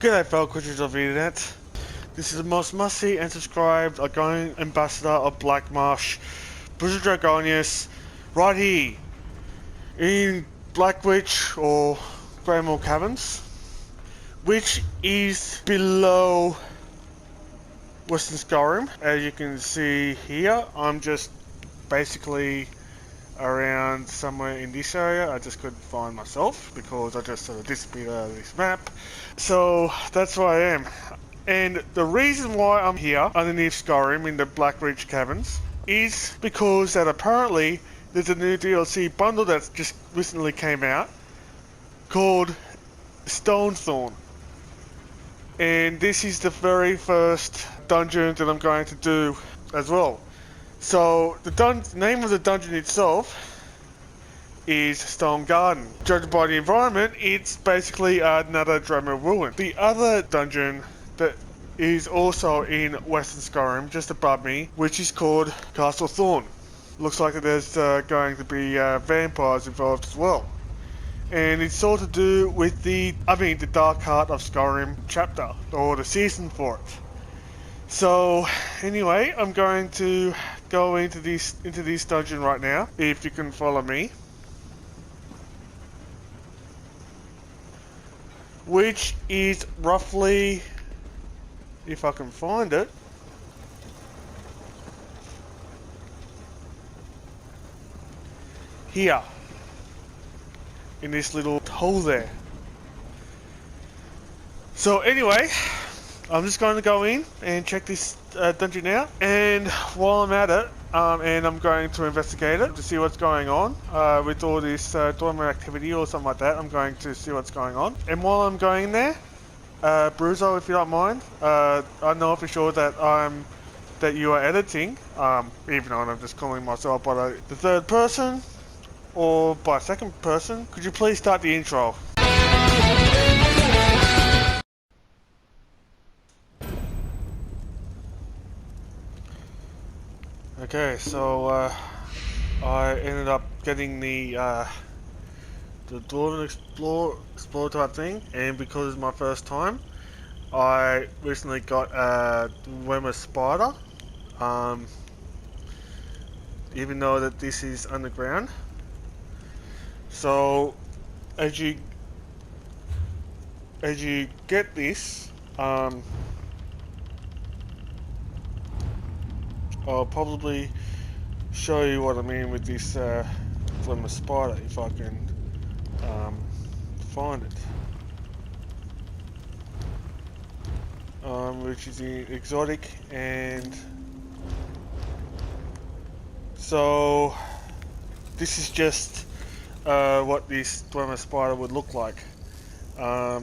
G'day fellow creatures of the internet. This is the most must-see and subscribed Argonian ambassador of Blackmarsh, Bruzo Dragonius, right here in Blackreach or Greymore Caverns, which is below Western Skyrim. As you can see here, I'm just basically around somewhere in this area. I just couldn't find myself because I just sort of disappeared out of this map. So that's where I am. And the reason why I'm here underneath Skyrim in the Blackreach caverns is because that apparently there's a new DLC bundle that's just recently came out called Stonethorn. And this is the very first dungeon that I'm going to do as well. So the name of the dungeon itself is Stone Garden. Judged by the environment, it's basically another Drama ruin. The other dungeon that is also in Western Skyrim, just above me, which is called Castle Thorn. Looks like there's going to be vampires involved as well. And it's all to do with the Dark Heart of Skyrim chapter, or the season for it. So anyway, I'm going to go into this dungeon right now, if you can follow me. Which is roughly, if I can find it, here, in this little hole there. So anyway, I'm just going to go in and check this dungeon out, and while I'm at it, and I'm going to investigate it to see what's going on with all this dormant activity or something like that. I'm going to see what's going on, and while I'm going there, Bruzo, if you don't mind, I know for sure that you are editing, even though I'm just calling myself by the third person or by second person. Could you please start the intro? Okay, so I ended up getting the Dwarven Explorer type thing, and because it's my first time, I recently got a Wemmer Spider, even though that this is underground. So as you get this, I'll probably show you what I mean with this Glimmer Spider, if I can find it. Which is exotic, and so this is just what this Glimmer Spider would look like. I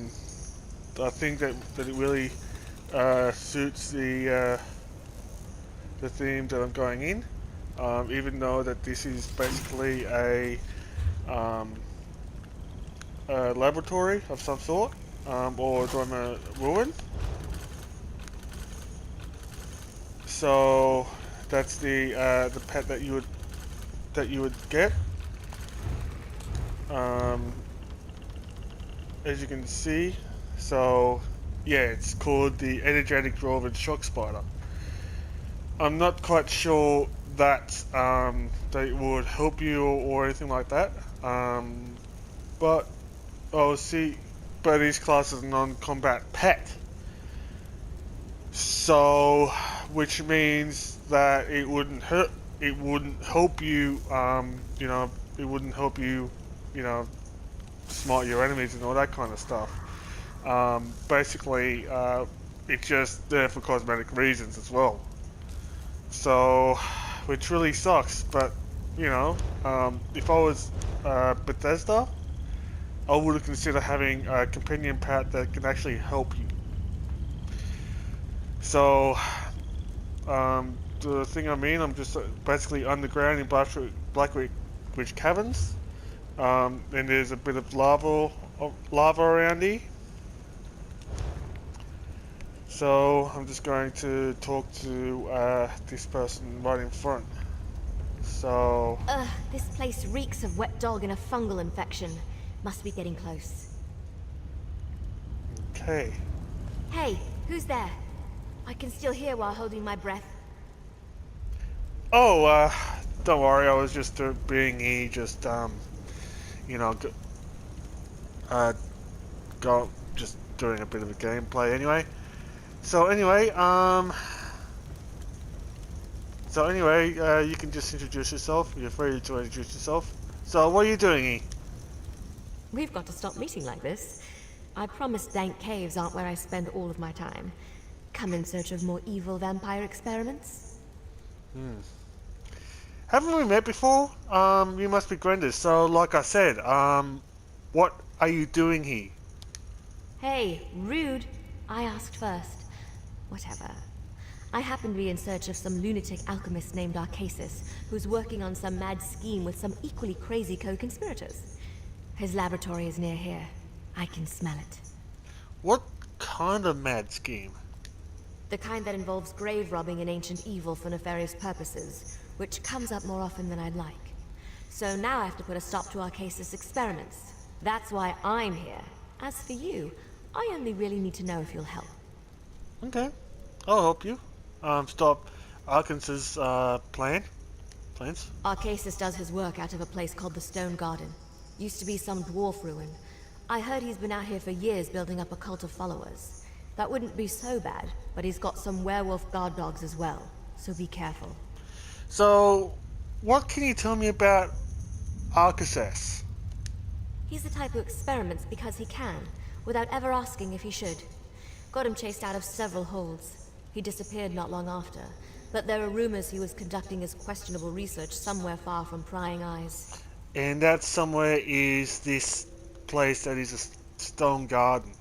think that it really suits the theme that I'm going in, even though that this is basically a laboratory of some sort, or a ruin. So that's the pet that you would get. As you can see, so yeah, it's called the energetic dwarven shock spider. I'm not quite sure that that it would help you or anything like that, but I'll see. But it's classed as a non-combat pet, so which means that it wouldn't hurt. It wouldn't help you. It wouldn't help you. Smite your enemies and all that kind of stuff. Basically, it's just there for cosmetic reasons as well. So, which really sucks, but if I was Bethesda, I would have considered having a companion pet that can actually help you. So, the thing I mean, I'm just basically underground in Blackreach caverns, and there's a bit of lava around here. So I'm just going to talk to this person right in front. So... this place reeks of wet dog and a fungal infection. Must be getting close. Okay. Hey, who's there? I can still hear while holding my breath. Oh, don't worry, I was just being here, just, you know, uh, just doing a bit of a gameplay anyway. So anyway, you can just introduce yourself. You're free to introduce yourself. So what are you doing here? We've got to stop meeting like this. I promised dank caves aren't where I spend all of my time. Come in search of more evil vampire experiments? Haven't we met before? You must be Grenders. So like I said, what are you doing here? Hey, rude. I asked first. Whatever. I happen to be in search of some lunatic alchemist named Arcasis, who's working on some mad scheme with some equally crazy co-conspirators. His laboratory is near here. I can smell it. What kind of mad scheme? The kind that involves grave robbing and ancient evil for nefarious purposes, which comes up more often than I'd like. So now I have to put a stop to Arcasis' experiments. That's why I'm here. As for you, I only really need to know if you'll help. Okay, I'll help you. Stop Arkansas's plans. Arcasis does his work out of a place called the Stone Garden. Used to be some dwarf ruin. I heard he's been out here for years building up a cult of followers. That wouldn't be so bad, but he's got some werewolf guard dogs as well, so be careful. So, what can you tell me about Arkansas? He's the type who experiments because he can, without ever asking if he should. Got him chased out of several holds. He disappeared not long after, but there are rumors he was conducting his questionable research somewhere far from prying eyes. And that somewhere is this place that is a stone garden.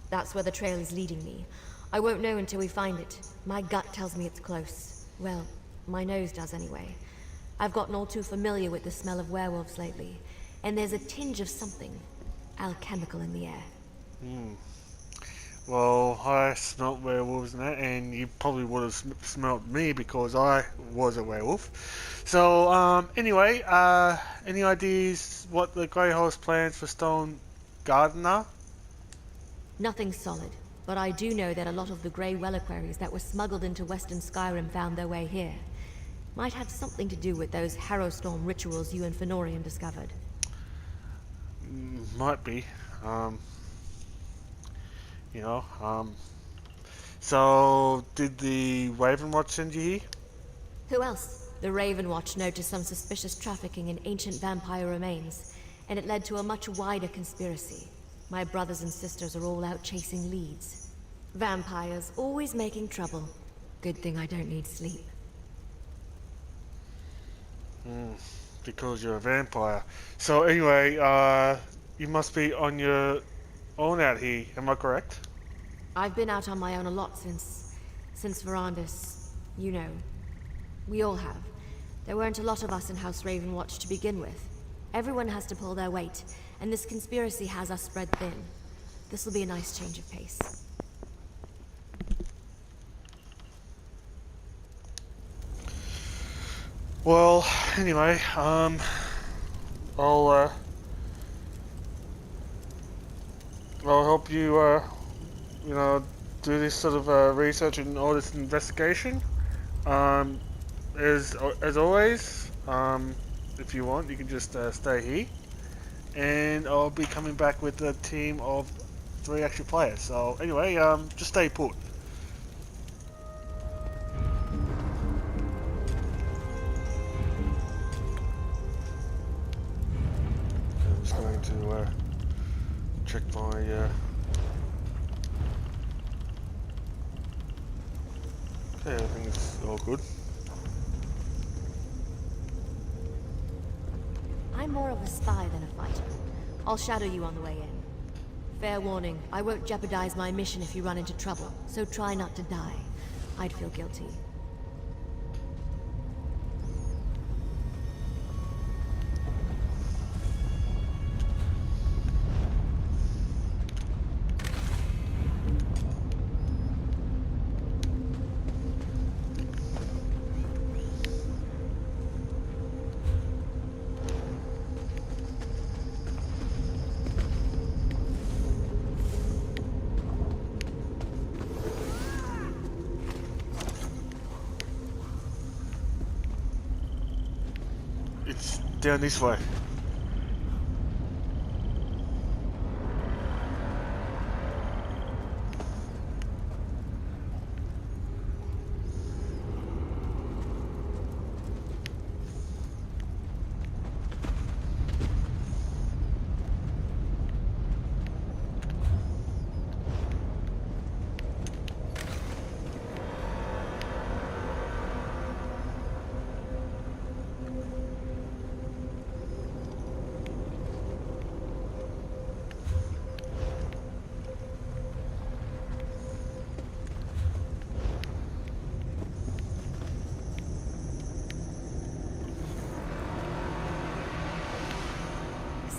That's where the trail is leading me. I won't know until we find it. My gut tells me it's close. Well, my nose does anyway. I've gotten all too familiar with the smell of werewolves lately, and there's a tinge of something alchemical in the air. Well, I smelt werewolves in that, and you probably would have smelt me because I was a werewolf. So, anyway, any ideas what the Grey Horse plans for Stone Garden are? Nothing solid, but I do know that a lot of the grey reliquaries that were smuggled into Western Skyrim found their way here. Might have something to do with those Harrowstorm rituals you and Fenorian discovered. Might be. So, did the Raven Watch send you here? Who else? The Raven Watch noticed some suspicious trafficking in ancient vampire remains, and it led to a much wider conspiracy. My brothers and sisters are all out chasing leads. Vampires, always making trouble. Good thing I don't need sleep. Because you're a vampire. So anyway, you must be on your own out here, am I correct? I've been out on my own a lot since Verandis, you know. We all have. There weren't a lot of us in House Ravenwatch to begin with. Everyone has to pull their weight, and this conspiracy has us spread thin. This'll be a nice change of pace. Well, anyway, I'll help you, do this sort of research and all this investigation. As always, if you want, you can just stay here, and I'll be coming back with a team of 3 extra players. So anyway, just stay put. I'm just going to check my okay, I think it's all good. I'm more of a spy than a fighter. I'll shadow you on the way in. Fair warning, I won't jeopardize my mission if you run into trouble, so try not to die. I'd feel guilty. down this way.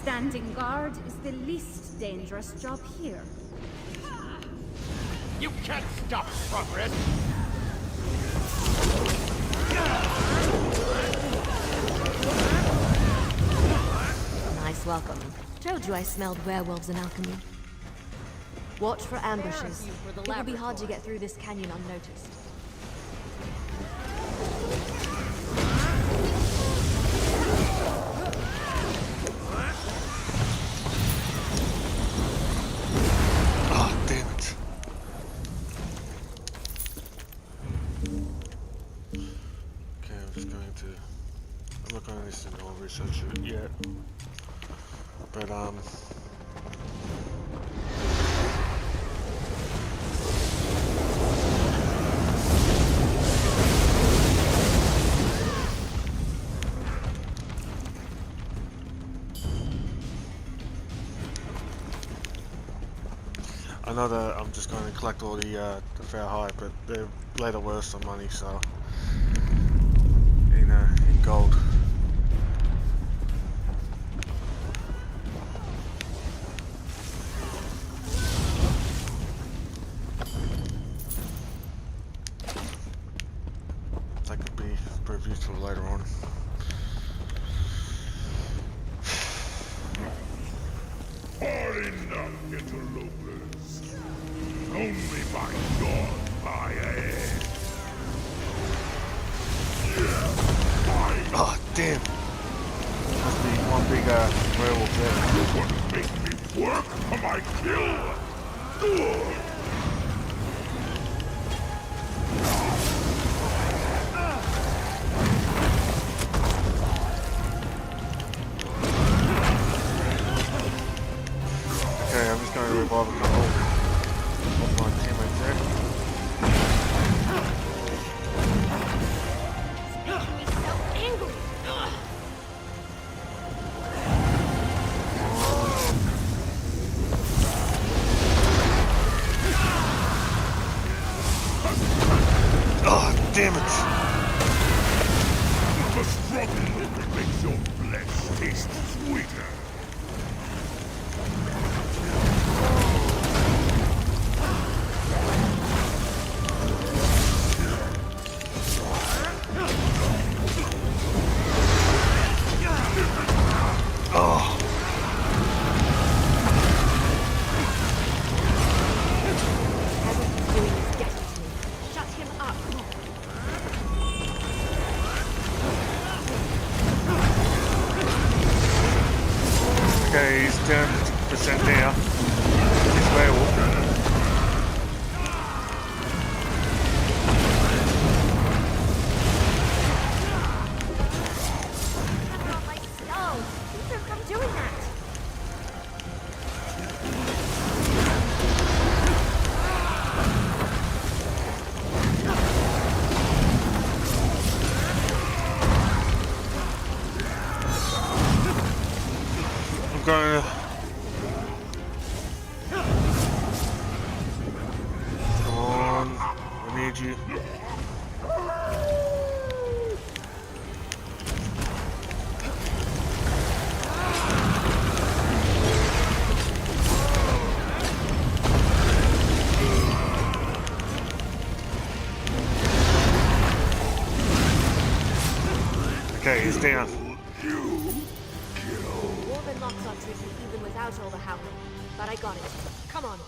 Standing guard is the least dangerous job here. You can't stop progress! Nice welcome. Told you I smelled werewolves and alchemy. Watch for ambushes. It will be hard to get through this canyon unnoticed. I'm not going to listen or research it yet, but I know that I'm just going to collect all the fair high, but they're later worth some money, so in gold. That could be pretty useful later on. Enough, interlopers. Only by God I am. Oh, damn. Must be one big werewolf there. You want to make me work for my kill? Ugh. Okay, I'm just going to revive a couple of my teammates there. Oh, damn it! The struggle makes your flesh taste sweeter. Okay, he's 10% now. He's werewolf. Going to... Come on, I need you. Okay, he's down. Locks are tricky even without all the howling, but I got it. Come on.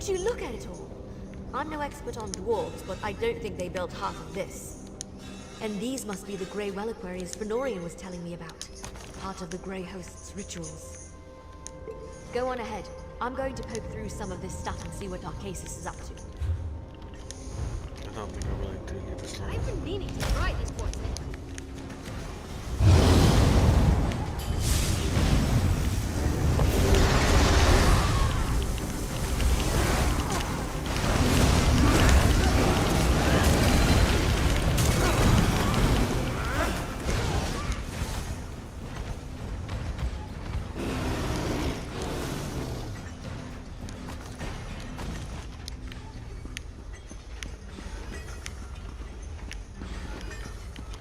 Would you look at it all? I'm no expert on dwarves, but I don't think they built half of this. And these must be the Grey Reliquaries Fenorian was telling me about. Part of the Grey Host's rituals. Go on ahead. I'm going to poke through some of this stuff and see what Arcasis is up to. I don't think I really do need this one. I've been meaning to try this portrait.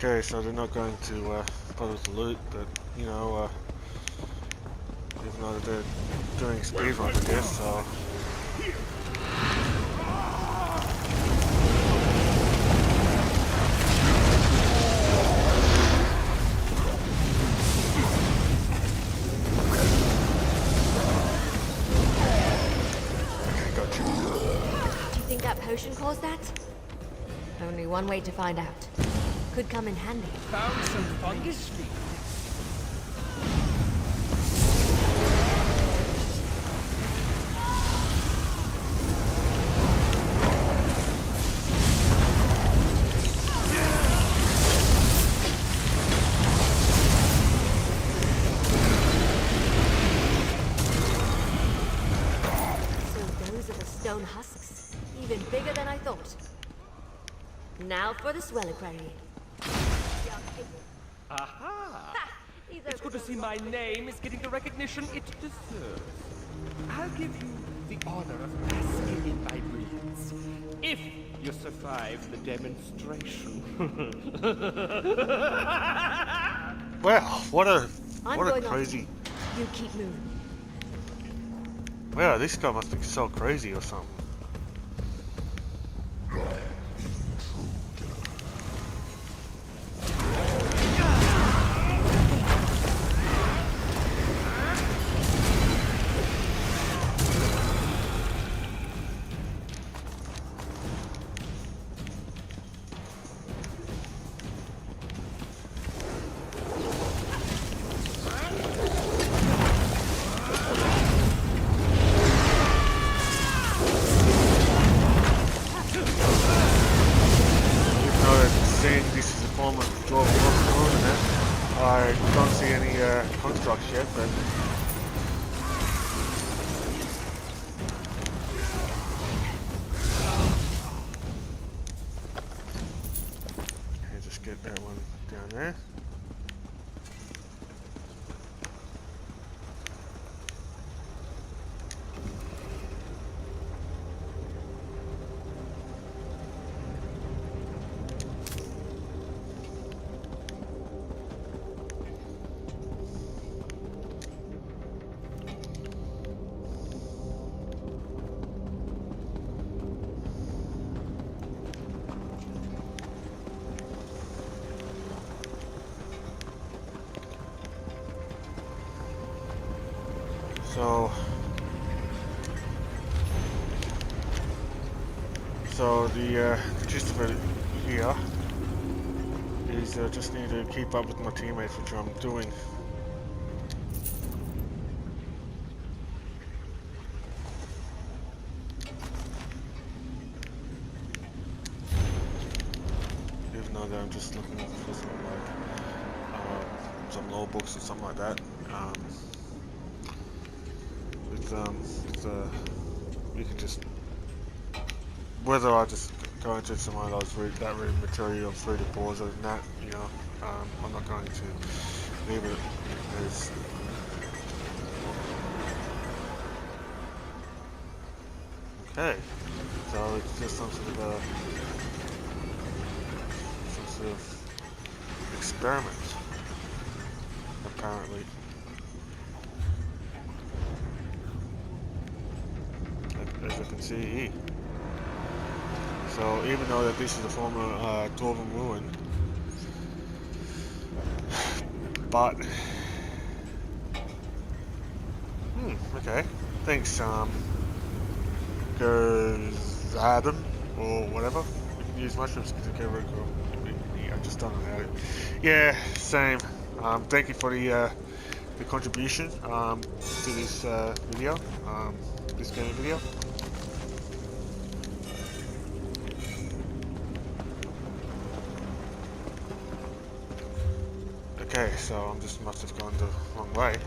Okay, so they're not going to bother to loot, but you know, even though they're doing speedruns, I guess, so. Okay, gotcha. Do you think that potion caused that? Only one way to find out. Could come in handy. Found some fungus leaf. So those are the stone husks. Even bigger than I thought. Now for the Swelliquary. Aha! It's good to see my name is getting the recognition it deserves. I'll give you the honor of basking in my brilliance, if you survive the demonstration. Wow, what a I'm what a going on. crazy. You keep moving. Wow, this guy must be so crazy or something. I don't see any constructs yet, but okay, just get that one down there. So the gist of it here is I just need to keep up with my teammates, which I'm doing. Even though I'm just looking for some like some law books or something like that. You can just, whether I just go into some of those that room material through the pause or that, you know, I'm not going to leave it as. Okay, so it's just some sort of experiment, apparently. As you can see here. So even though that this is a former dwarven ruin, but okay, thanks goes Adam or whatever. We can use mushrooms because they're very cool. Yeah, I just don't know how to. Yeah, same. Thank you for the contribution to this video, this game video. Okay, so I just must have gone the wrong way.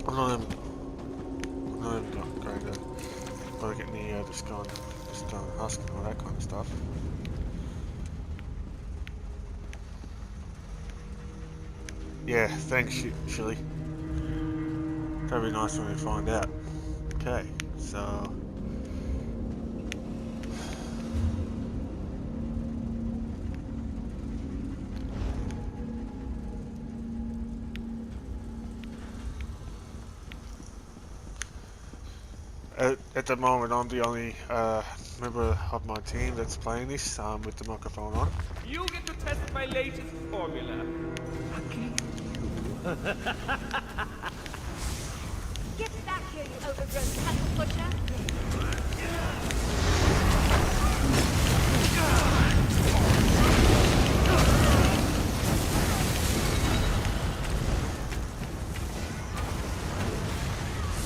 I'm not even going to look at me, just going husking all that kind of stuff. Yeah, thanks, Shilly. That'd be nice when we find out. Okay, so... At the moment, I'm the only member of my team that's playing this with the microphone on. You get to test my latest formula. Lucky you. Get back here, you overgrown cattle butcher!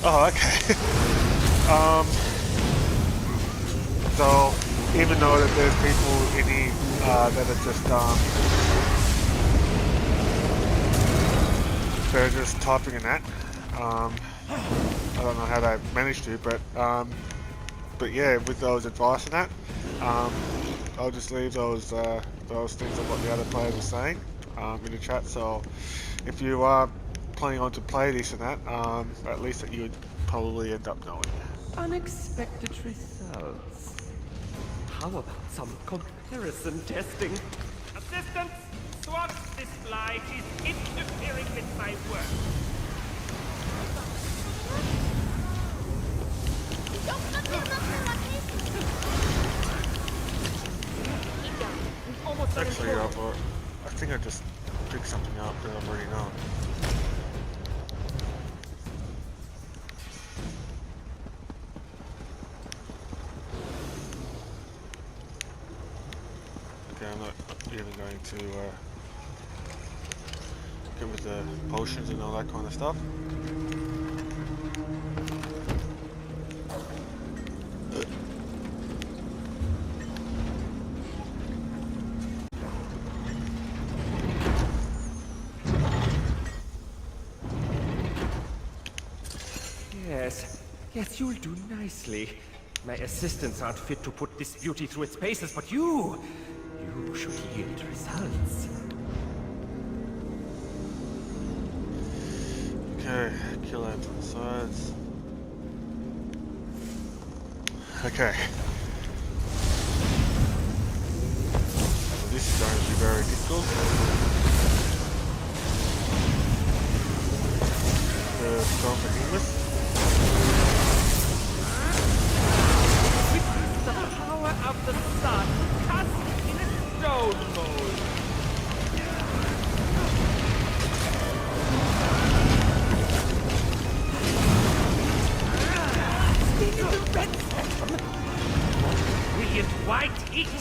Oh, okay. So even though that there's people in here that are just they're just typing in that. I don't know how they managed to, but yeah, with those advice and that, I'll just leave those things of what the other players are saying in the chat. So if you are planning on to play this and that, at least that you would probably end up knowing. Unexpected results. How about some comparison testing? Assistants, swap this fly. She's interfering with my work. Actually, I think I just picked something up that I've already known. Okay, I'm not even going to get with the potions and all that kind of stuff. Yes, you'll do nicely. My assistants aren't fit to put this beauty through its paces, but you should yield results. Okay, kill that to the sides. Okay. So this is going to be very difficult. Go for English. Witness the power of the sun cast in a stone mold. Speak of the red spectrum. Brilliant white heat.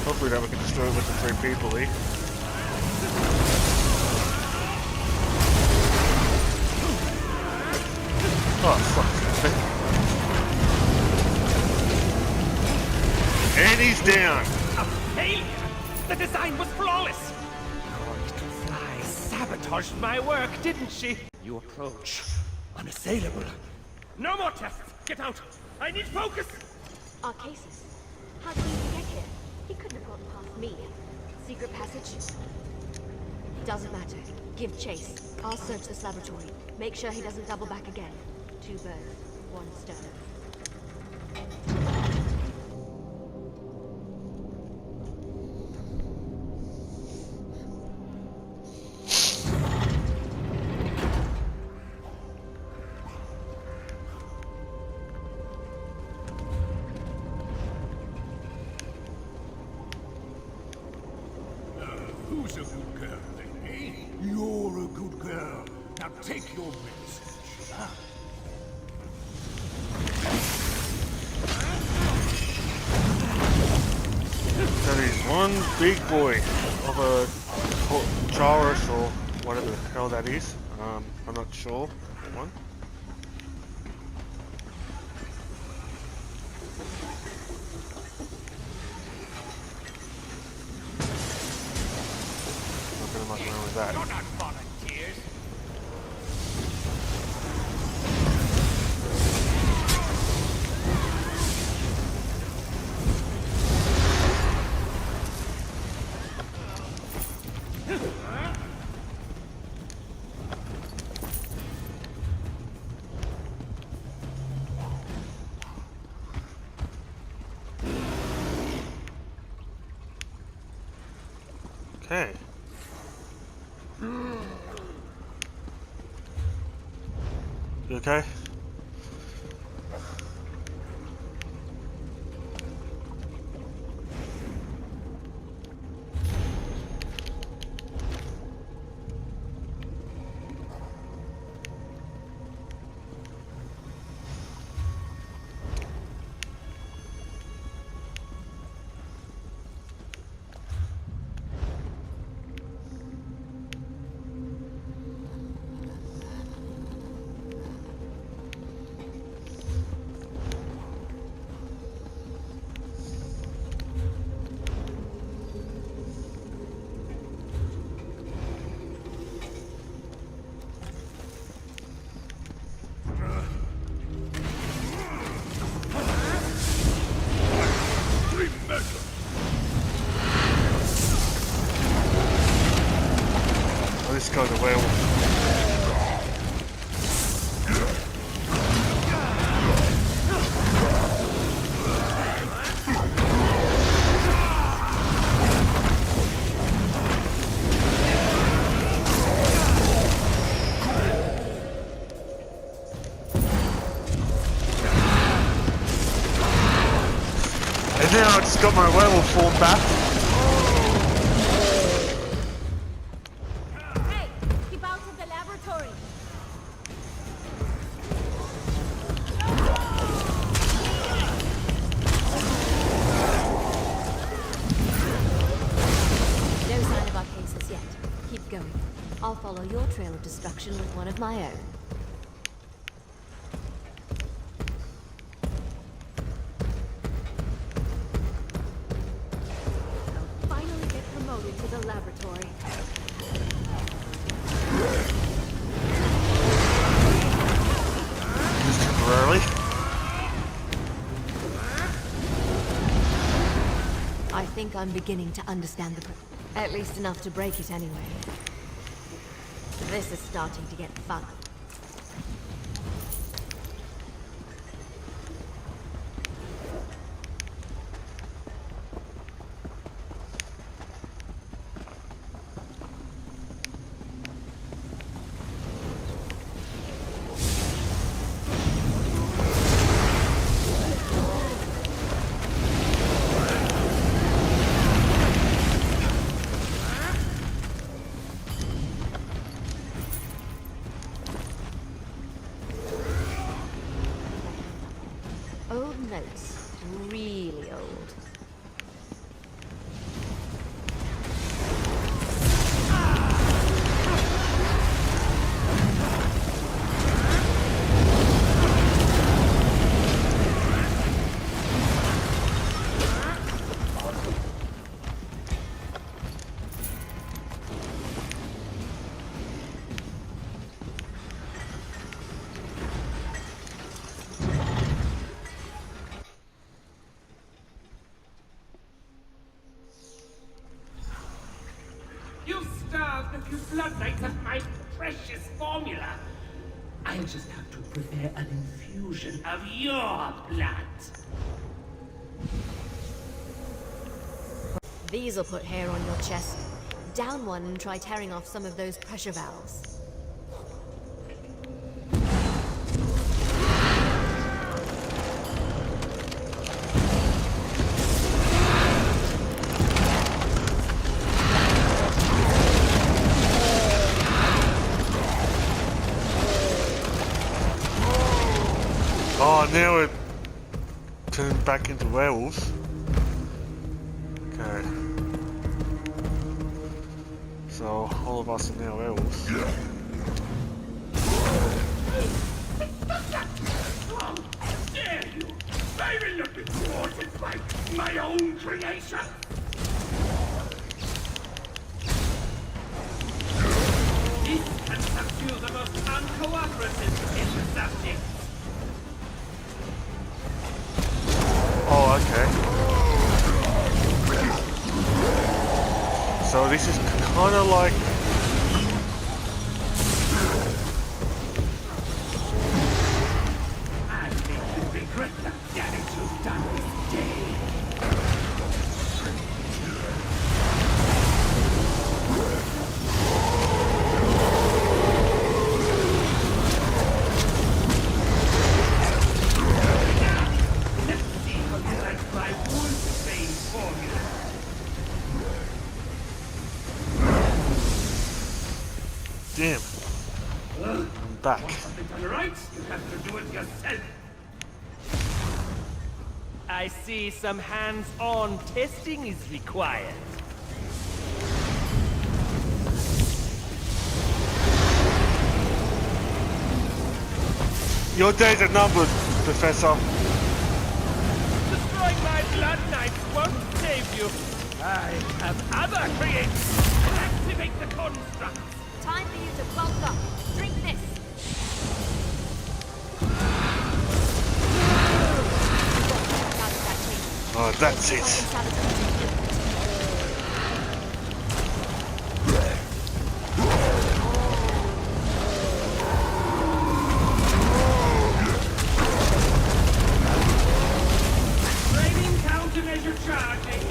Hopefully that we can destroy it with the 3 people, eh? Oh, fuck. down. A failure? The design was flawless. Your little fly sabotaged my work, didn't she? You approach unassailable. No more tests. Get out. I need focus. Arcasis. How did he get here? He couldn't have gotten past me. Secret passage? Doesn't matter. Give chase. I'll search this laboratory. Make sure he doesn't double back again. 2 birds, 1 stone. Who's a good girl, then, eh? You're a good girl. Now take your medicine. Huh? That is one big boy of a Chaurus or whatever the hell that is. I'm not sure. One. Not gonna muck around with that. You're not volunteers. Okay. You okay? Oh, this guy's a werewolf. And now I just got my werewolf form back. Hey, keep out of the laboratory. No sign of Arcasis yet. Keep going. I'll follow your trail of destruction with one of my own. I'll finally get promoted to the laboratory. Just temporarily. I think I'm beginning to understand at least enough to break it anyway. This is starting to get fun. Old notes. Really old. parasites of my precious formula. I'll just have to prepare an infusion of your blood. These'll put hair on your chest. Down one and try tearing off some of those pressure valves. Oh, now we're turned back into werewolves. Okay. So, all of us are now werewolves. How dare you! I will not be thwarted by my own creation! This can subdue the most uncooperative in the subject. Oh, okay. So this is kind of like... I make you regret the damage you've done this day. Damn. I'm back. Right, you have to do it yourself. I see some hands-on testing is required. Your days are numbered, Professor. Destroying my blood knights won't save you. I have other creations. Activate the construct. Time for you to bulk up. Drink this. Oh, that's it. Training countermeasure charging.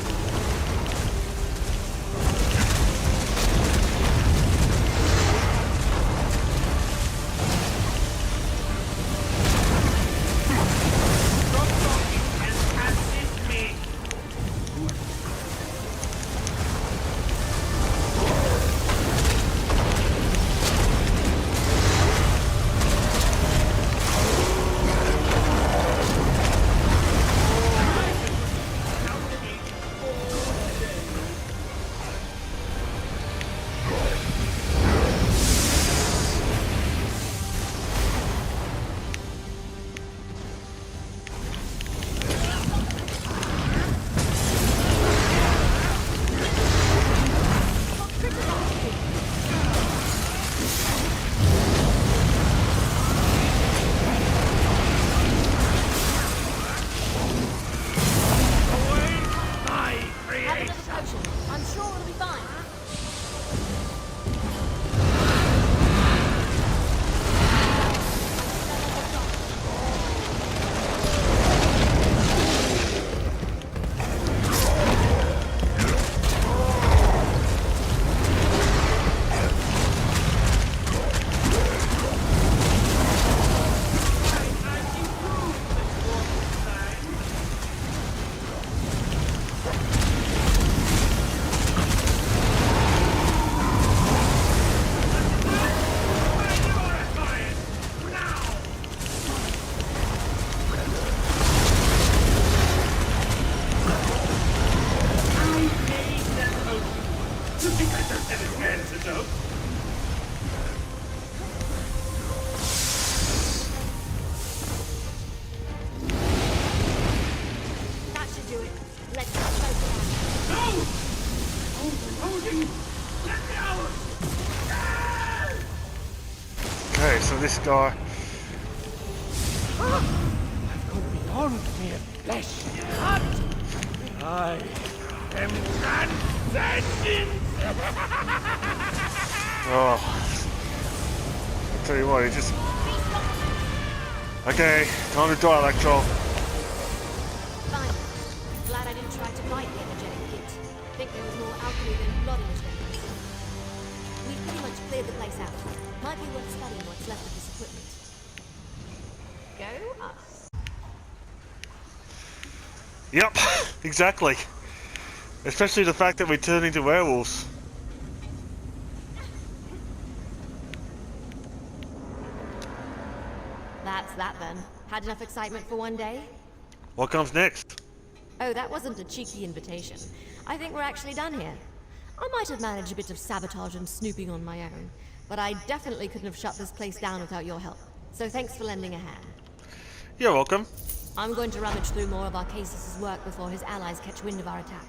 Okay, so this guy... I've gone beyond mere flesh and blood. I am transcendent. Oh. I'll tell you what, he just... Okay, time to die, Electro. Fine. Glad I didn't try to bite the energetic git. Think there was more alchemy than blood in his veins. We've pretty much cleared the place out. Might be worth studying what's left of this equipment. Go us. Yep, exactly. Especially the fact that we turn into werewolves. That's that then. Had enough excitement for one day? What comes next? Oh, that wasn't a cheeky invitation. I think we're actually done here. I might have managed a bit of sabotage and snooping on my own, but I definitely couldn't have shut this place down without your help. So thanks for lending a hand. You're welcome. I'm going to rummage through more of Arcasis' work before his allies catch wind of our attack.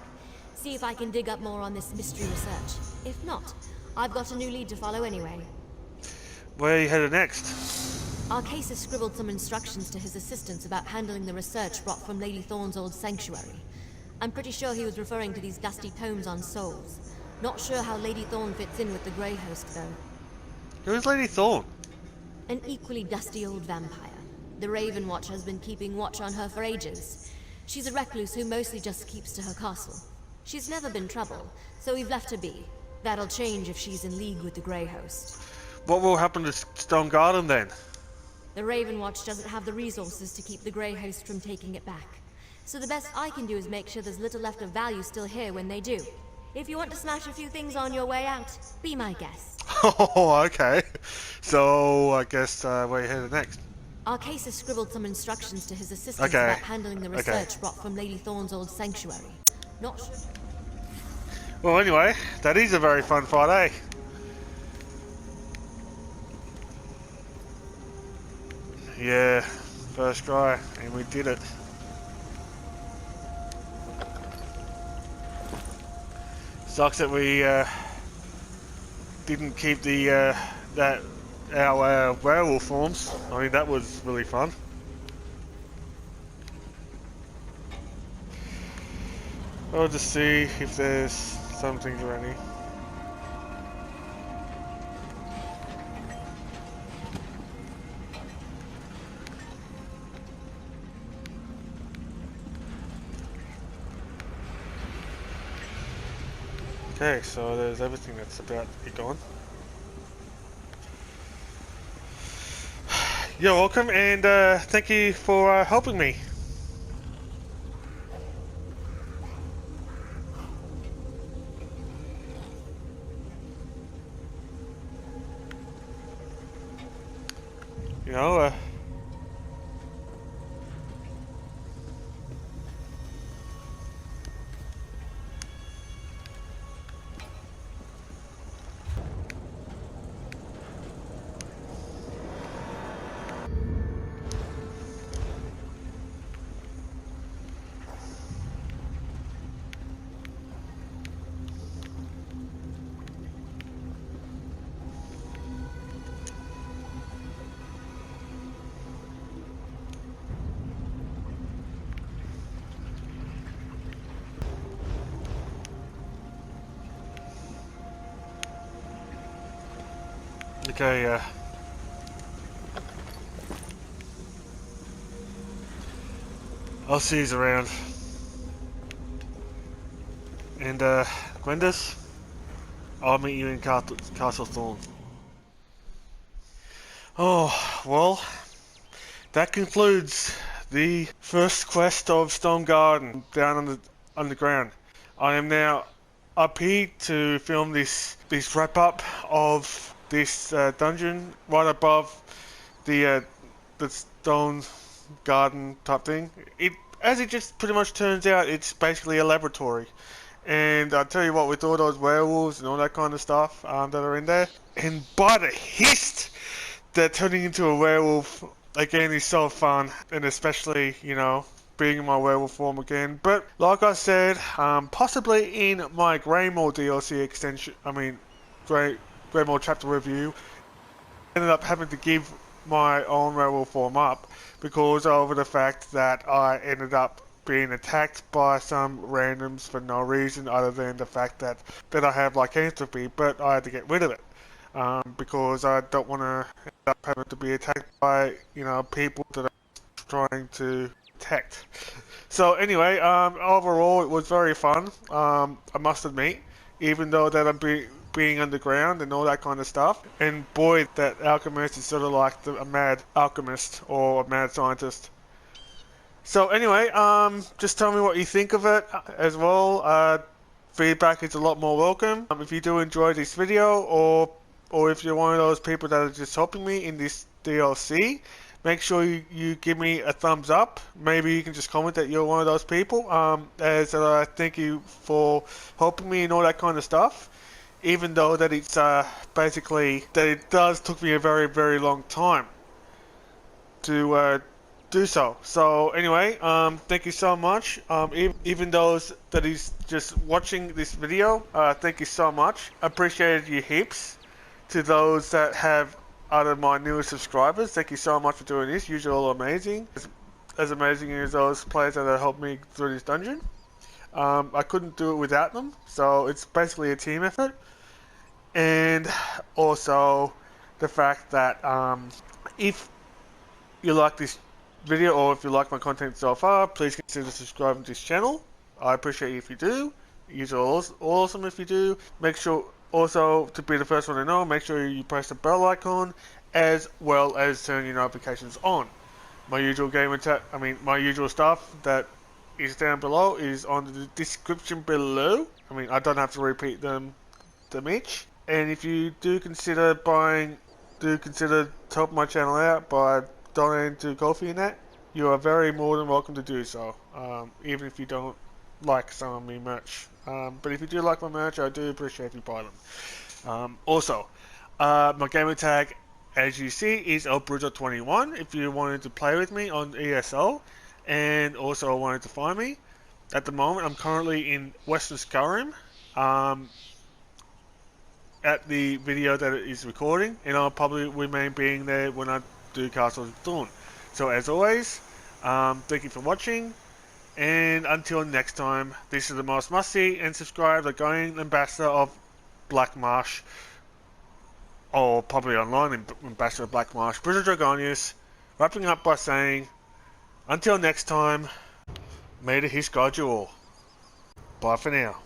See if I can dig up more on this mystery research. If not, I've got a new lead to follow anyway. Where are you headed next? Arcasis scribbled some instructions to his assistants about handling the research brought from Lady Thorn's old sanctuary. I'm pretty sure he was referring to these dusty tomes on souls. Not sure how Lady Thorn fits in with the Grey Host, though. Who is Lady Thorn? An equally dusty old vampire. The Raven Watch has been keeping watch on her for ages. She's a recluse who mostly just keeps to her castle. She's never been trouble, so we've left her be. That'll change if she's in league with the Grey Host. What will happen to Stone Garden then? The Raven Watch doesn't have the resources to keep the Grey Host from taking it back. So the best I can do is make sure there's little left of value still here when they do. If you want to smash a few things on your way out, be my guest. Oh, okay. So, I guess, where are you headed next? Arcasis scribbled some instructions to his assistants Okay. about handling the research brought from Lady Thorn's old sanctuary. Not sure. Well, anyway, that is a very fun fight, eh? Yeah, first try, and we did it. Sucks that we didn't keep the our werewolf forms. I mean, that was really fun. I'll just see if there's something ready. Okay, so there's everything that's about to be gone. You're welcome, and thank you for helping me. You know, okay, I'll see you around. And, Gwendis, I'll meet you in Castle Thorn. Oh, well, that concludes the first quest of Stone Garden down on the underground. I am now up here to film this wrap up of this dungeon right above the Stone Garden type thing. As it just pretty much turns out, it's basically a laboratory. And I'll tell you what, with all those werewolves and all that kind of stuff that are in there, and by the hist, that turning into a werewolf again is so fun, and especially, you know, being in my werewolf form again. But like I said, possibly in my Greymore DLC extension, I mean, Greymore chapter review, ended up having to give my own werewolf form up because of the fact that I ended up being attacked by some randoms for no reason other than the fact that I have lycanthropy, but I had to get rid of it. because I don't want to end up having to be attacked by, you know, people that are trying to protect. So anyway, overall it was very fun, I must admit, even though that I'm being underground and all that kind of stuff. And boy, that alchemist is sort of like a mad alchemist or a mad scientist. So anyway, just tell me what you think of it as well. Feedback is a lot more welcome. If you do enjoy this video, or if you're one of those people that are just helping me in this DLC, make sure you give me a thumbs up. Maybe you can just comment that you're one of those people. As thank you for helping me and all that kind of stuff. Even though that it's basically that it does took me a very, very long time to do so. So anyway, thank you so much. Even those that is just watching this video, thank you so much. I appreciate you heaps. To those that have other my newest subscribers, thank you so much for doing this. You're all amazing. As amazing as those players that have helped me through this dungeon. I couldn't do it without them, so it's basically a team effort. And also the fact that if you like this video, or if you like my content so far, please consider subscribing to this channel. I appreciate you if you do. You're all awesome if you do. Make sure also to be the first one to know, make sure you press the bell icon as well as turn your notifications on. My usual my usual stuff that is down below is on the description below. I mean, I don't have to repeat them each. And if you do consider help my channel out by donating to Ko-fi and that, you are very more than welcome to do so, even if you don't like some of my merch. But if you do like my merch, I do appreciate if you buy them. Also, my gamer tag, as you see, is Bruzo21 if you wanted to play with me on ESO, and also wanted to find me. At the moment, I'm currently in Western Skyrim, at the video that it is recording, and I'll probably remain being there when I do Castle of Thorn. So as always, thank you for watching, and until next time, this is the most must-see and subscribe Argonian ambassador of Blackmarsh, or probably online ambassador of Blackmarsh, Bruzo Dragonius, wrapping up by saying, until next time, may the Hiss guide you all. Bye for now.